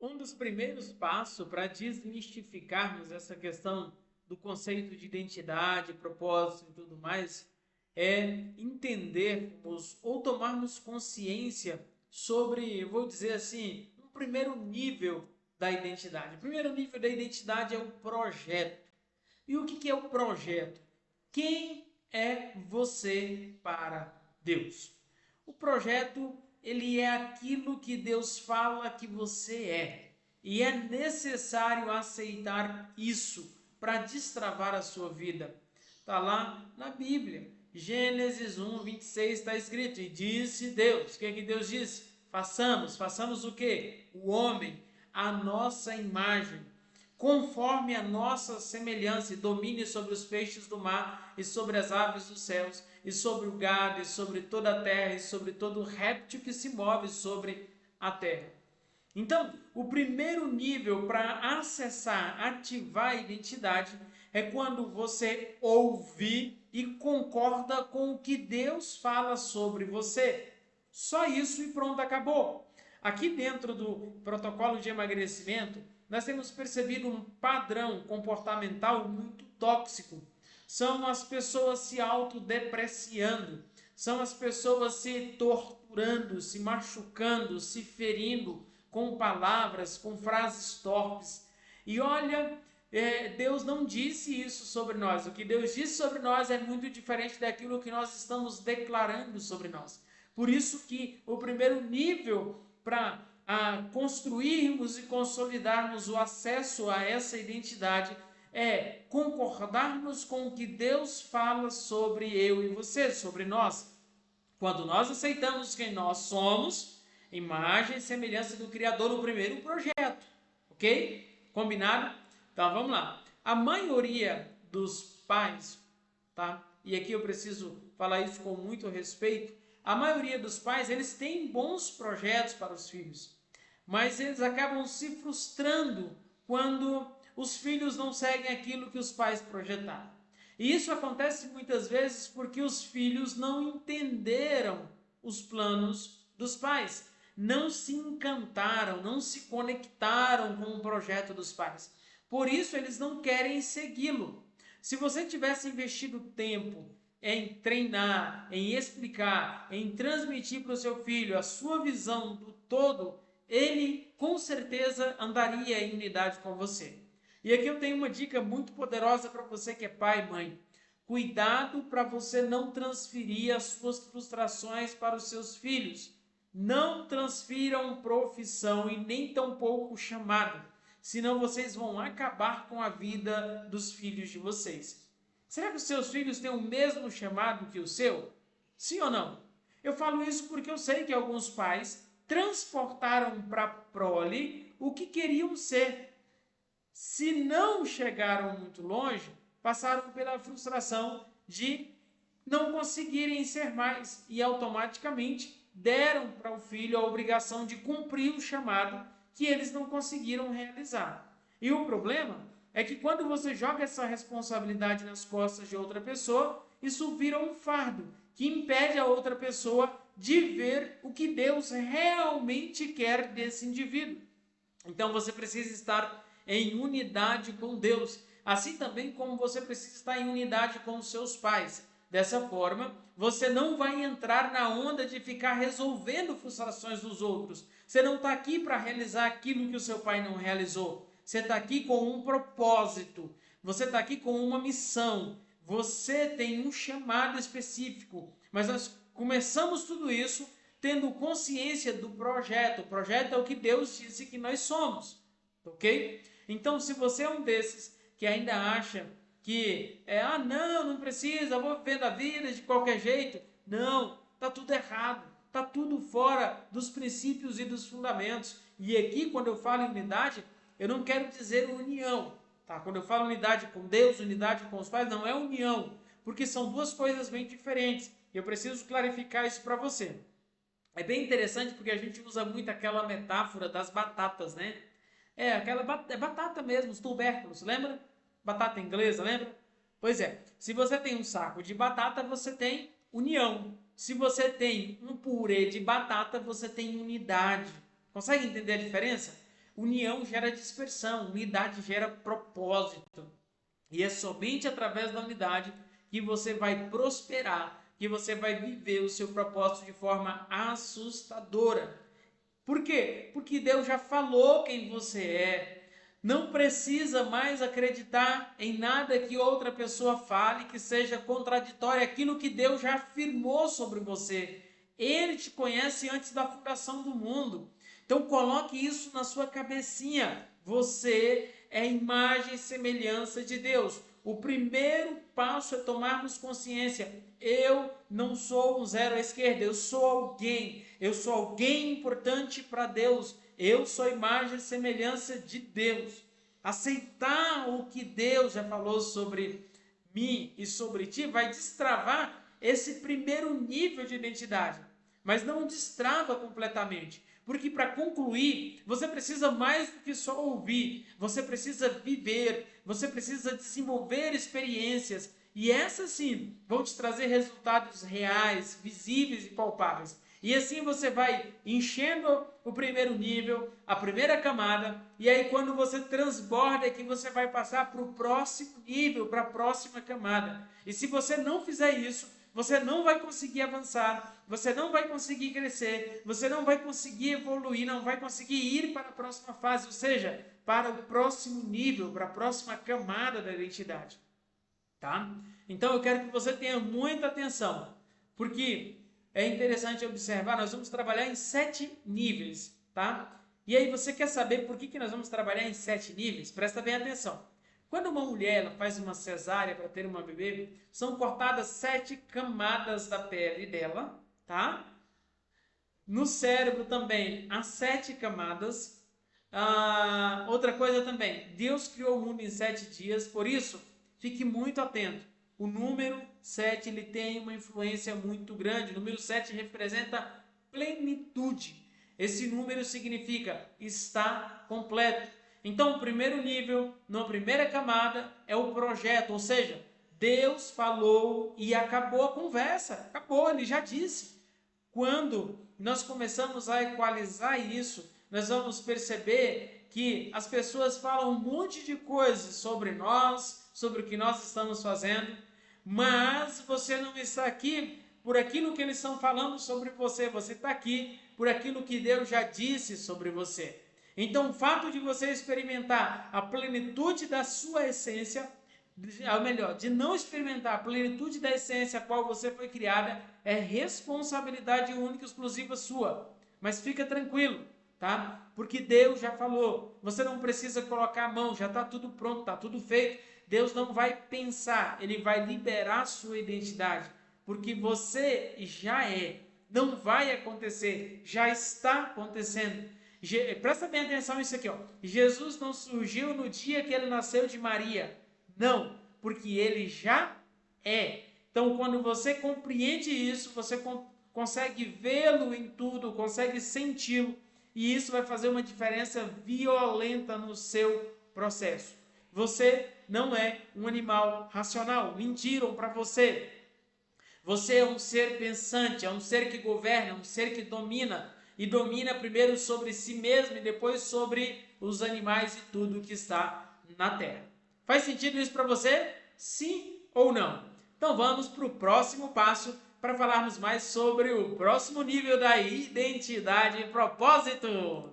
Um dos primeiros passos para desmistificarmos essa questão do conceito de identidade, propósito e tudo mais é entendermos ou tomarmos consciência sobre, eu vou dizer assim, um primeiro nível da identidade. O primeiro nível da identidade é o projeto. E o que é o projeto? Quem é você para Deus? O projeto, ele é aquilo que Deus fala que você é. E é necessário aceitar isso para destravar a sua vida. Está lá na Bíblia. Gênesis 1, 26 está escrito: E disse Deus. O que é que Deus disse? Façamos o quê? O homem, a nossa imagem, conforme a nossa semelhança, e domine sobre os peixes do mar, e sobre as aves dos céus, e sobre o gado, e sobre toda a terra, e sobre todo réptil que se move sobre a terra. Então, o primeiro nível para acessar, ativar a identidade, é quando você ouve e concorda com o que Deus fala sobre você. Só isso e pronto, acabou. Aqui dentro do protocolo de emagrecimento, nós temos percebido um padrão comportamental muito tóxico. São as pessoas se autodepreciando, são as pessoas se torturando, se machucando, se ferindo com palavras, com frases torpes. E olha, Deus não disse isso sobre nós. O que Deus disse sobre nós é muito diferente daquilo que nós estamos declarando sobre nós. Por isso que o primeiro nível para construirmos e consolidarmos o acesso a essa identidade é concordarmos com o que Deus fala sobre eu e você, sobre nós. Quando nós aceitamos quem nós somos, imagem e semelhança do Criador no primeiro projeto, ok? Combinado? Então vamos lá. A maioria dos pais, tá? E aqui eu preciso falar isso com muito respeito. A maioria dos pais, eles têm bons projetos para os filhos, mas eles acabam se frustrando quando os filhos não seguem aquilo que os pais projetaram. E isso acontece muitas vezes porque os filhos não entenderam os planos dos pais, não se encantaram, não se conectaram com o projeto dos pais. Por isso eles não querem segui-lo. Se você tivesse investido tempo em treinar, em explicar, em transmitir para o seu filho a sua visão do todo, ele com certeza andaria em unidade com você. E aqui eu tenho uma dica muito poderosa para você que é pai e mãe. Cuidado para você não transferir as suas frustrações para os seus filhos. Não transfiram profissão e nem tampouco chamado, senão vocês vão acabar com a vida dos filhos de vocês. Será que os seus filhos têm o mesmo chamado que o seu? Sim ou não? Eu falo isso porque eu sei que alguns pais transportaram para a prole o que queriam ser. Se não chegaram muito longe, passaram pela frustração de não conseguirem ser mais e automaticamente deram para o filho a obrigação de cumprir o chamado que eles não conseguiram realizar. E o problema é que quando você joga essa responsabilidade nas costas de outra pessoa, isso vira um fardo que impede a outra pessoa de ver o que Deus realmente quer desse indivíduo. Então você precisa estar em unidade com Deus, assim também como você precisa estar em unidade com os seus pais. Dessa forma, você não vai entrar na onda de ficar resolvendo frustrações dos outros. Você não está aqui para realizar aquilo que o seu pai não realizou. Você está aqui com um propósito. Você está aqui com uma missão. Você tem um chamado específico. Mas nós começamos tudo isso tendo consciência do projeto. O projeto é o que Deus disse que nós somos. Ok? Então, se você é um desses que ainda acha que não precisa, eu vou vivendo a vida de qualquer jeito. Não, tá tudo errado, tá tudo fora dos princípios e dos fundamentos. E aqui, quando eu falo em unidade, eu não quero dizer união, tá? Quando eu falo unidade com Deus, unidade com os pais, não é união, porque são duas coisas bem diferentes. Eu preciso clarificar isso para você. É bem interessante porque a gente usa muito aquela metáfora das batatas, né? Aquela batata mesmo, os tubérculos, lembra? Batata inglesa, lembra? Pois é, se você tem um saco de batata, você tem união. Se você tem um purê de batata, você tem unidade. Consegue entender a diferença? união gera dispersão, unidade gera propósito. E é somente através da unidade que você vai prosperar, que você vai viver o seu propósito de forma assustadora. Por quê? Porque Deus já falou quem você é. Não precisa mais acreditar em nada que outra pessoa fale que seja contraditório àquilo que Deus já afirmou sobre você. Ele te conhece antes da fundação do mundo. Então coloque isso na sua cabecinha. Você é imagem e semelhança de Deus. O primeiro passo é tomarmos consciência. Eu não sou um zero à esquerda, eu sou alguém. Eu sou alguém importante para Deus. Eu sou imagem e semelhança de Deus. Aceitar o que Deus já falou sobre mim e sobre ti vai destravar esse primeiro nível de identidade. Mas não destrava completamente. Porque para concluir, você precisa mais do que só ouvir. Você precisa viver. Você precisa desenvolver experiências. E essas sim vão te trazer resultados reais, visíveis e palpáveis. E assim você vai enchendo o primeiro nível, a primeira camada, e aí quando você transborda é que você vai passar para o próximo nível, para a próxima camada. E se você não fizer isso, você não vai conseguir avançar, você não vai conseguir crescer, você não vai conseguir evoluir, não vai conseguir ir para a próxima fase, ou seja, para o próximo nível, para a próxima camada da identidade. Tá? Então eu quero que você tenha muita atenção, porque é interessante observar, nós vamos trabalhar em 7 níveis, tá? E aí você quer saber por que nós vamos trabalhar em 7 níveis? Presta bem atenção. Quando uma mulher ela faz uma cesárea para ter uma bebê, são cortadas 7 camadas da pele dela, tá? No cérebro também há 7 camadas. Outra coisa também, Deus criou o mundo em 7 dias, por isso, fique muito atento. O número 7 ele tem uma influência muito grande. O número 7 representa plenitude. Esse número significa está completo. Então, o primeiro nível, na primeira camada, é o projeto, ou seja, Deus falou e acabou a conversa. Acabou, ele já disse. Quando nós começamos a equalizar isso, nós vamos perceber que as pessoas falam um monte de coisas sobre nós, sobre o que nós estamos fazendo, mas você não está aqui por aquilo que eles estão falando sobre você, você está aqui por aquilo que Deus já disse sobre você. Então, o fato de você experimentar a plenitude da sua essência, ou melhor, de não experimentar a plenitude da essência a qual você foi criada, é responsabilidade única e exclusiva sua. Mas fica tranquilo, tá? Porque Deus já falou, você não precisa colocar a mão, já está tudo pronto, está tudo feito. Deus não vai pensar, ele vai liberar a sua identidade, porque você já é, não vai acontecer, já está acontecendo. Presta bem atenção nisso aqui, ó. Jesus não surgiu no dia que ele nasceu de Maria, não, porque ele já é. Então, quando você compreende isso, você consegue vê-lo em tudo, consegue senti-lo, e isso vai fazer uma diferença violenta no seu processo. Você não é um animal racional. Mentiram para você. Você é um ser pensante, é um ser que governa, um ser que domina. E domina primeiro sobre si mesmo e depois sobre os animais e tudo que está na terra. Faz sentido isso para você? Sim ou não? Então vamos para o próximo passo para falarmos mais sobre o próximo nível da identidade e propósito.